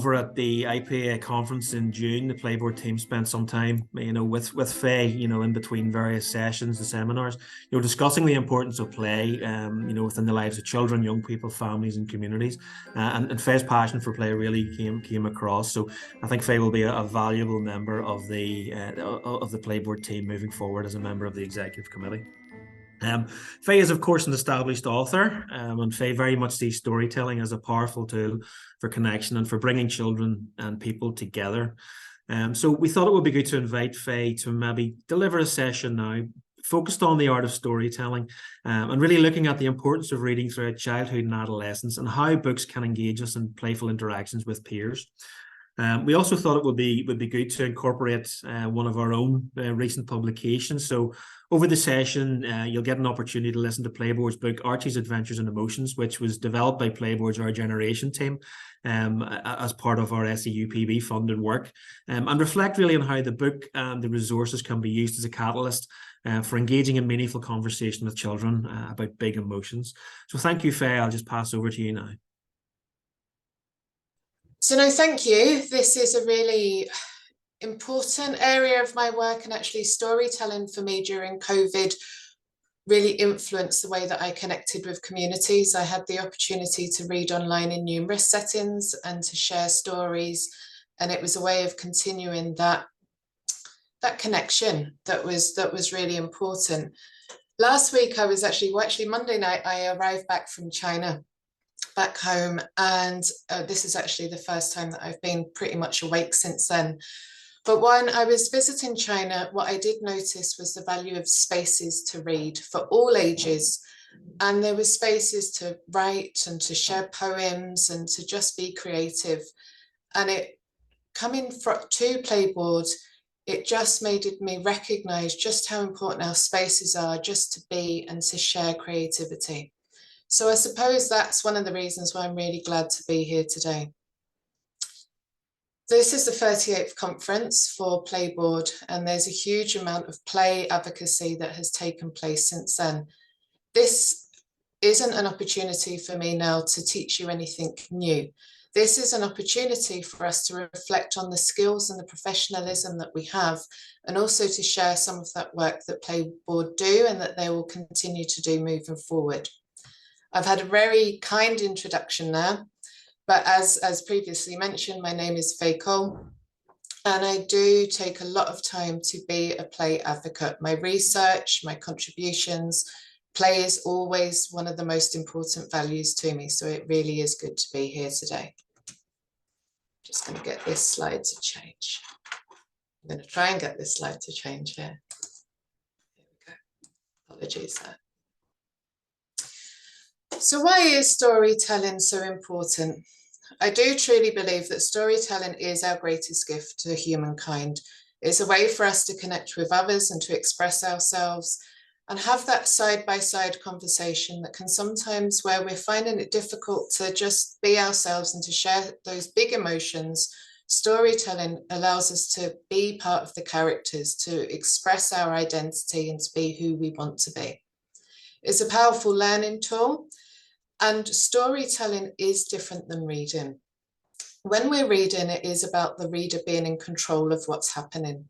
Over at the IPA conference in June, the Playboard team spent some time, with Fey, in between various sessions, the seminars, discussing the importance of play, within the lives of children, young people, families, and communities. And Fey's passion for play really came across. So I think Fey will be a valuable member of the Playboard team moving forward as a member of the executive committee. Fey is, of course, an established author, and Fey very much sees storytelling as a powerful tool for connection and for bringing children and people together. So we thought it would be good to invite Fey to maybe deliver a session now focused on the art of storytelling, and really looking at the importance of reading throughout childhood and adolescence and how books can engage us in playful interactions with peers. We also thought it would be good to incorporate one of our own recent publications. So over the session, you'll get an opportunity to listen to Playboard's book, Archie's Adventures and Emotions, which was developed by Playboard's Our Generation team as part of our SEUPB funded work, and reflect really on how the book and the resources can be used as a catalyst for engaging in meaningful conversation with children about big emotions. So thank you, Fey. I'll just pass over to you now. So no, thank you. This is a really important area of my work, and actually storytelling for me during COVID really influenced the way that I connected with communities. I had the opportunity to read online in numerous settings and to share stories, and it was a way of continuing that connection that was really important. Last week I was actually Monday night I arrived back from China, back home, and this is actually the first time that I've been pretty much awake since then. But when I was visiting China, what I did notice was the value of spaces to read for all ages. And there were spaces to write and to share poems and to just be creative. And it coming to Playboard, it just made me recognize just how important our spaces are just to be and to share creativity. So I suppose that's one of the reasons why I'm really glad to be here today. This is the 38th conference for Playboard, and there's a huge amount of play advocacy that has taken place since then. This isn't an opportunity for me now to teach you anything new. This is an opportunity for us to reflect on the skills and the professionalism that we have, and also to share some of that work that Playboard do and that they will continue to do moving forward. I've had a very kind introduction now, but as previously mentioned, my name is Fey Cole, and I do take a lot of time to be a play advocate. My research, my contributions, play is always one of the most important values to me, so it really is good to be here today. Just going to get this slide to change. I'm going to try and get this slide to change here. Here we go. Apologies there. So why is storytelling so important? I do truly believe that storytelling is our greatest gift to humankind. It's a way for us to connect with others and to express ourselves and have that side-by-side conversation that can sometimes, where we're finding it difficult to just be ourselves and to share those big emotions, storytelling allows us to be part of the characters, to express our identity and to be who we want to be. It's a powerful learning tool. And storytelling is different than reading. When we're reading, it is about the reader being in control of what's happening.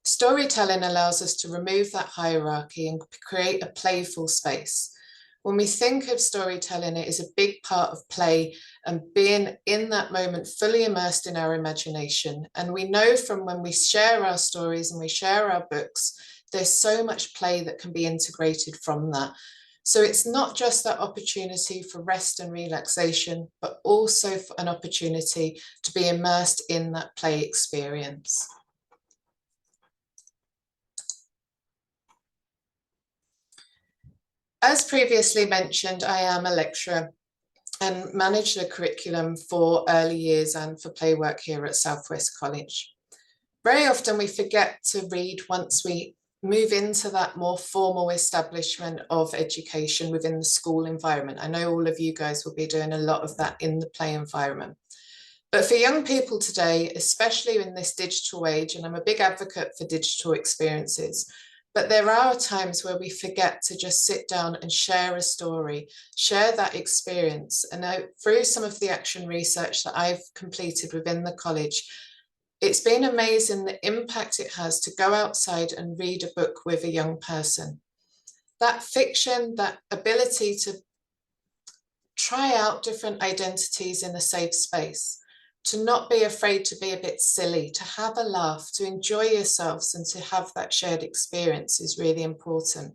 Storytelling allows us to remove that hierarchy and create a playful space. When we think of storytelling, it is a big part of play and being in that moment fully immersed in our imagination. And we know from when we share our stories and we share our books, there's so much play that can be integrated from that. So it's not just that opportunity for rest and relaxation, but also for an opportunity to be immersed in that play experience. As previously mentioned, I am a lecturer and manage the curriculum for early years and for play work here at Southwest College. Very often we forget to read once we move into that more formal establishment of education within the school environment. I know all of you guys will be doing a lot of that in the play environment. But for young people today, especially in this digital age, and I'm a big advocate for digital experiences, But there are times where we forget to just sit down and share a story, share that experience. And through some of the action research that I've completed within the college, it's been amazing the impact it has to go outside and read a book with a young person. That fiction, that ability to try out different identities in a safe space, to not be afraid to be a bit silly, to have a laugh, to enjoy yourselves and to have that shared experience is really important.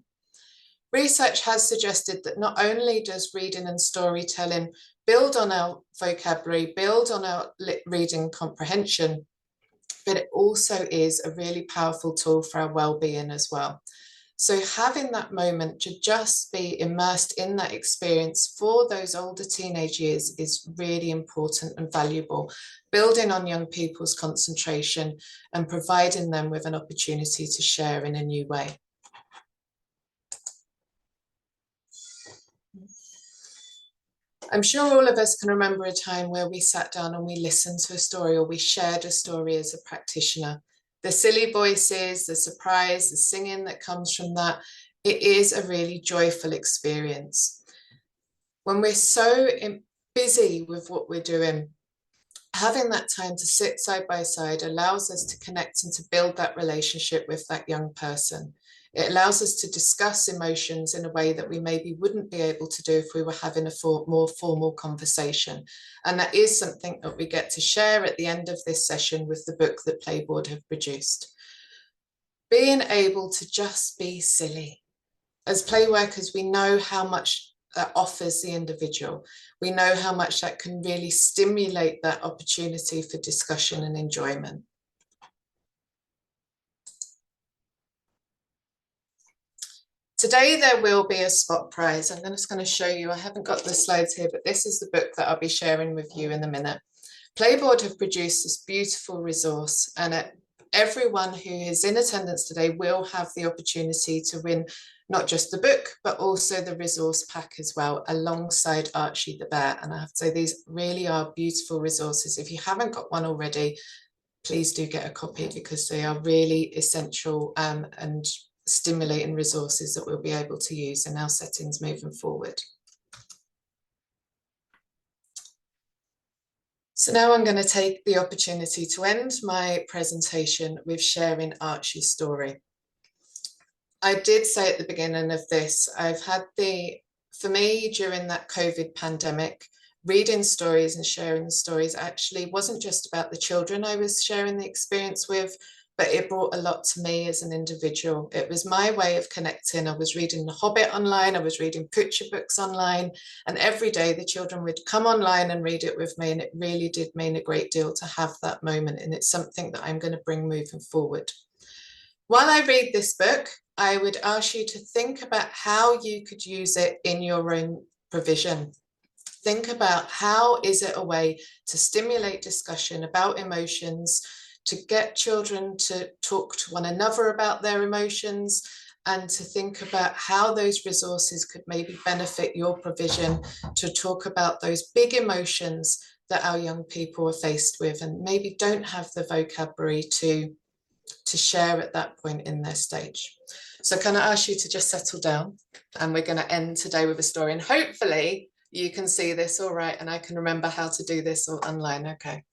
Research has suggested that not only does reading and storytelling build on our vocabulary, build on our reading comprehension, but it also is a really powerful tool for our well-being as well. So having that moment to just be immersed in that experience for those older teenage years is really important and valuable, building on young people's concentration and providing them with an opportunity to share in a new way. I'm sure all of us can remember a time where we sat down and we listened to a story or we shared a story as a practitioner. The silly voices, the surprise, the singing that comes from that, it is a really joyful experience. When we're so busy with what we're doing, having that time to sit side by side allows us to connect and to build that relationship with that young person. It allows us to discuss emotions in a way that we maybe wouldn't be able to do if we were having a more formal conversation. And that is something that we get to share at the end of this session with the book that Playboard have produced. Being able to just be silly. As play workers, we know how much that offers the individual. We know how much that can really stimulate that opportunity for discussion and enjoyment. Today there will be a spot prize. I'm just going to show you, I haven't got the slides here, but this is the book that I'll be sharing with you in a minute. Playboard have produced this beautiful resource, and everyone who is in attendance today will have the opportunity to win not just the book, but also the resource pack as well, alongside Archie the bear. And I have to say, these really are beautiful resources. If you haven't got one already, please do get a copy because they are really essential and stimulating resources that we'll be able to use in our settings moving forward. So now I'm going to take the opportunity to end my presentation with sharing Archie's story. I did say at the beginning of this, I've had for me during that COVID pandemic, reading stories and sharing stories actually wasn't just about the children I was sharing the experience with, but it brought a lot to me as an individual. It was my way of connecting. I was reading The Hobbit online, I was reading picture books online, and every day the children would come online and read it with me, and it really did mean a great deal to have that moment, and it's something that I'm going to bring moving forward. While I read this book, I would ask you to think about how you could use it in your own provision. Think about how is it a way to stimulate discussion about emotions, to get children to talk to one another about their emotions, and to think about how those resources could maybe benefit your provision to talk about those big emotions that our young people are faced with and maybe don't have the vocabulary to share at that point in their stage. So can I ask you to just settle down, and we're going to end today with a story, and hopefully you can see this all right and I can remember how to do this all online. Okay.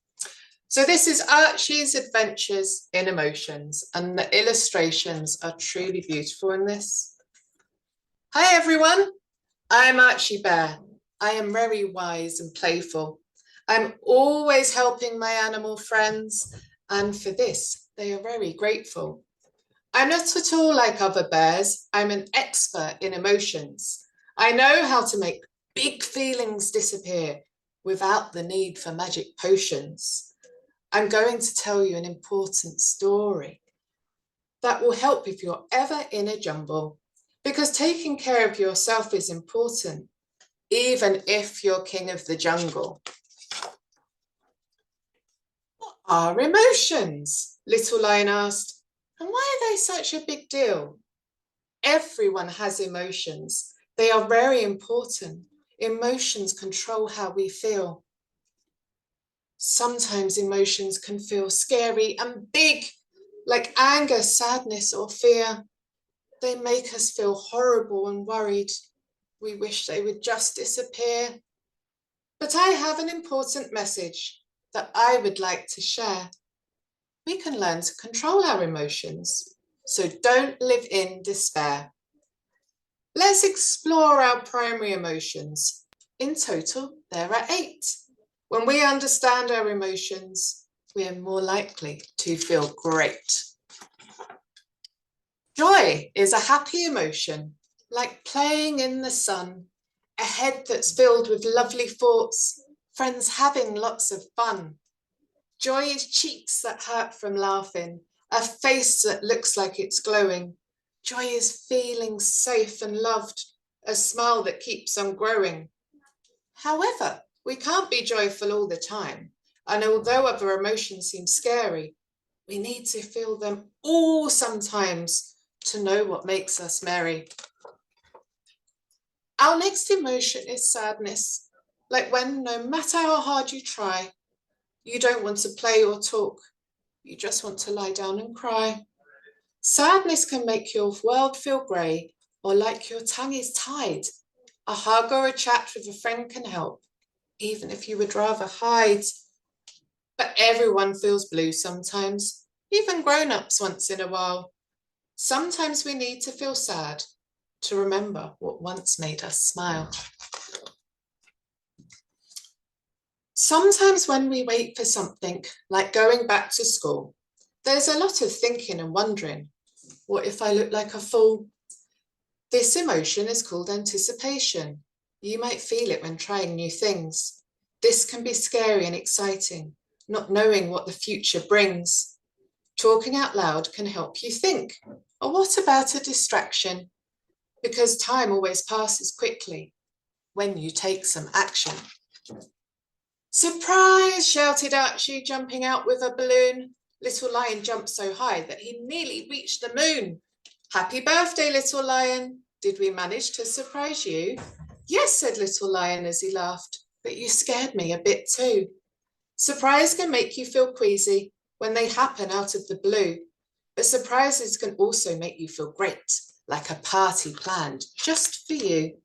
So this is Archie's Adventures in Emotions, and the illustrations are truly beautiful in this. Hi everyone, I'm Archie Bear. I am very wise and playful. I'm always helping my animal friends, and for this they are very grateful. I'm not at all like other bears. I'm an expert in emotions. I know how to make big feelings disappear without the need for magic potions. I'm going to tell you an important story that will help if you're ever in a jumble, because taking care of yourself is important, even if you're king of the jungle. What are emotions? Little Lion asked. And why are they such a big deal? Everyone has emotions. They are very important. Emotions control how we feel. Sometimes emotions can feel scary and big, like anger, sadness, or fear. They make us feel horrible and worried. We wish they would just disappear. But I have an important message that I would like to share. We can learn to control our emotions, so don't live in despair. Let's explore our primary emotions. In total, there are 8. When we understand our emotions, we are more likely to feel great. Joy is a happy emotion, like playing in the sun, a head that's filled with lovely thoughts, friends having lots of fun. Joy is cheeks that hurt from laughing, a face that looks like it's glowing. Joy is feeling safe and loved, a smile that keeps on growing. However, we can't be joyful all the time, and although other emotions seem scary, we need to feel them all sometimes to know what makes us merry. Our next emotion is sadness, like when no matter how hard you try, you don't want to play or talk, you just want to lie down and cry. Sadness can make your world feel grey or like your tongue is tied. A hug or a chat with a friend can help, even if you would rather hide. But everyone feels blue sometimes, even grown-ups once in a while. Sometimes we need to feel sad to remember what once made us smile. Sometimes when we wait for something, like going back to school, there's a lot of thinking and wondering, what if I look like a fool? This emotion is called anticipation. You might feel it when trying new things. This can be scary and exciting, not knowing what the future brings. Talking out loud can help you think. Or what about a distraction? Because time always passes quickly when you take some action. Surprise, shouted Archie, jumping out with a balloon. Little Lion jumped so high that he nearly reached the moon. Happy birthday, Little Lion. Did we manage to surprise you? Yes, said Little Lion as he laughed, but you scared me a bit too. Surprise can make you feel queasy when they happen out of the blue, but surprises can also make you feel great, like a party planned just for you.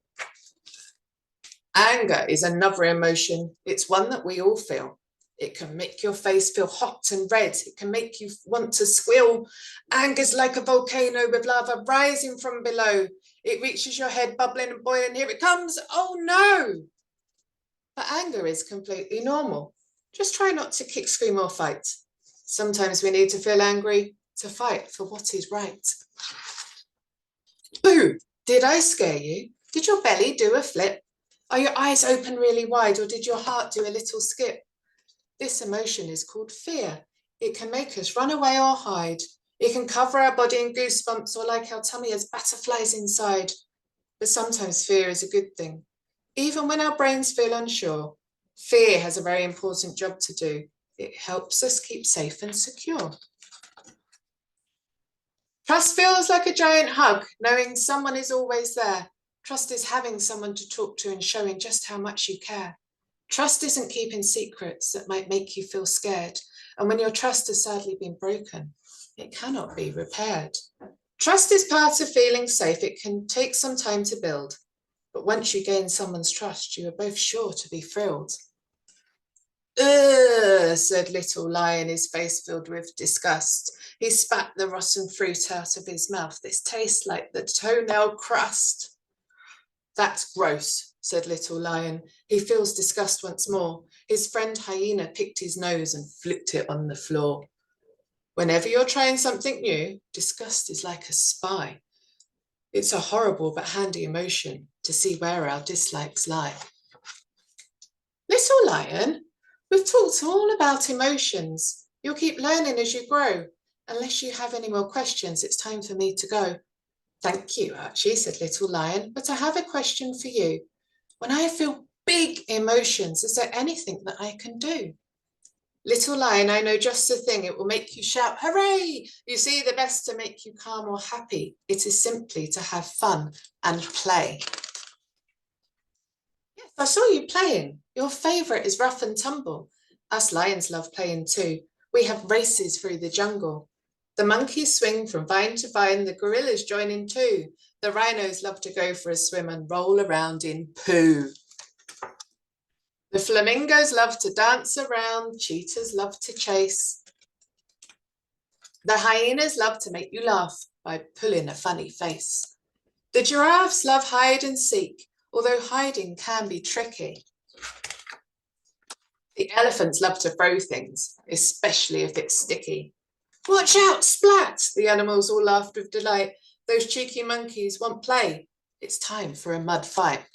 Anger is another emotion. It's one that we all feel. It can make your face feel hot and red. It can make you want to squeal. Anger's like a volcano with lava rising from below. It reaches your head, bubbling and boiling. Here it comes. Oh no! But anger is completely normal. Just try not to kick, scream or fight. Sometimes we need to feel angry to fight for what is right. Boo! Did I scare you? Did your belly do a flip? Are your eyes open really wide, or did your heart do a little skip? This emotion is called fear. It can make us run away or hide. It can cover our body in goosebumps or like our tummy has butterflies inside. But sometimes fear is a good thing. Even when our brains feel unsure, fear has a very important job to do. It helps us keep safe and secure. Trust feels like a giant hug, knowing someone is always there. Trust is having someone to talk to and showing just how much you care. Trust isn't keeping secrets that might make you feel scared. And when your trust has sadly been broken, it cannot be repaired. Trust is part of feeling safe. It can take some time to build. But once you gain someone's trust, you are both sure to be thrilled. Ugh, said Little Lion, his face filled with disgust. He spat the rotten fruit out of his mouth. This tastes like the toenail crust. That's gross, said Little Lion. He feels disgust once more. His friend Hyena picked his nose and flicked it on the floor. Whenever you're trying something new, disgust is like a spy. It's a horrible but handy emotion to see where our dislikes lie. Little Lion, we've talked all about emotions. You'll keep learning as you grow. Unless you have any more questions, it's time for me to go. Thank you, Archie, said Little Lion, but I have a question for you. When I feel big emotions, is there anything that I can do? Little Lion, I know just the thing. It will make you shout, hooray! You see, the best to make you calm or happy, it is simply to have fun and play. Yes, I saw you playing. Your favourite is rough and tumble. Us lions love playing too. We have races through the jungle. The monkeys swing from vine to vine, the gorillas join in too. The rhinos love to go for a swim and roll around in poo. The flamingos love to dance around, cheetahs love to chase. The hyenas love to make you laugh by pulling a funny face. The giraffes love hide and seek, although hiding can be tricky. The elephants love to throw things, especially if it's sticky. Watch out, splat! The animals all laughed with delight. Those cheeky monkeys want play. It's time for a mud fight.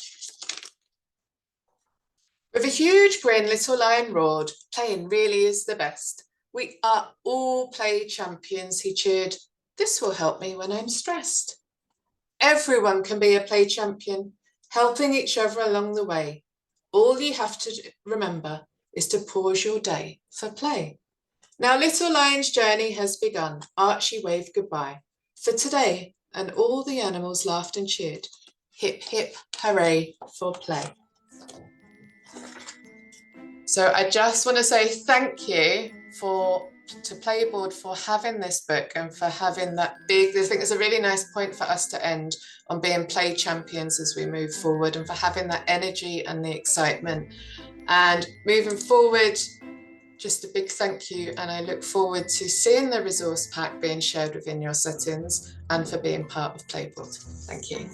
With a huge grin, Little Lion roared, playing really is the best. We are all play champions, he cheered. This will help me when I'm stressed. Everyone can be a play champion, helping each other along the way. All you have to remember is to pause your day for play. Now Little Lion's journey has begun. Archie waved goodbye. For today, and all the animals laughed and cheered. Hip, hip, hooray for play. So I just want to say thank you to Playboard for having this book and for having that big, I think it's a really nice point for us to end on being play champions as we move forward and for having that energy and the excitement. And moving forward, just a big thank you, and I look forward to seeing the resource pack being shared within your settings and for being part of Playboard. Thank you.